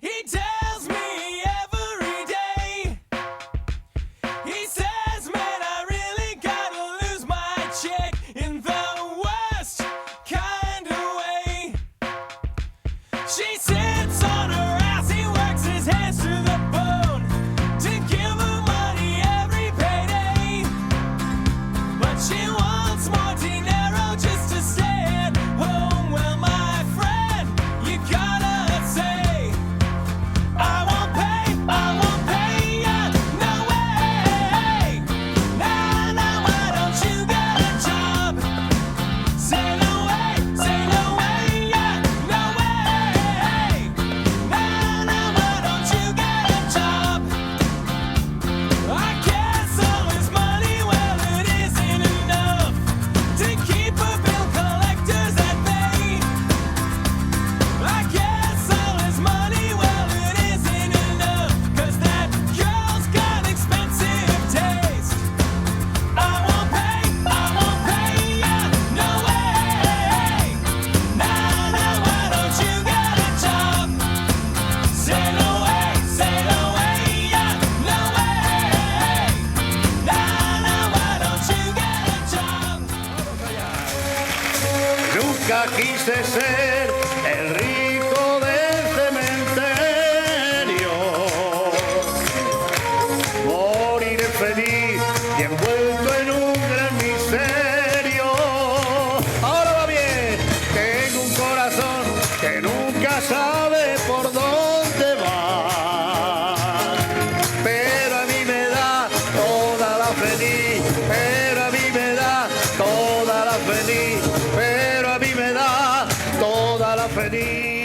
He tells me every day. He says, man, I really gotta lose my chick in the worst kind of way. She sits on her ass, he works his hands to the bone to give her money every payday. But she wants more dinero just to stay at home. Well, my friend, you gotta say, I won't pay ya, no way. Nah, nah, why don't you get a job? Say no way, yeah, no way. Nah, nah, why don't you get a job? I guess all his money, well, it isn't enough to keep her bill collectors at bay. I guess all his money, well, it isn't enough, 'cause that girl's got expensive taste. I won't pay ya, no way. Nah, nah, why don't you get a job? Say no way, yeah, no way. Nah, nah, why don't you get a job? Nunca quise ser el rico del cementerio. Moriré feliz y envuelto en un gran misterio. Ahora va bien, tengo un corazón que nunca sabe por dónde va. Pero a mí me da toda la feliz, pero a mí me da toda la feliz, pero a mí me da toda la feliz.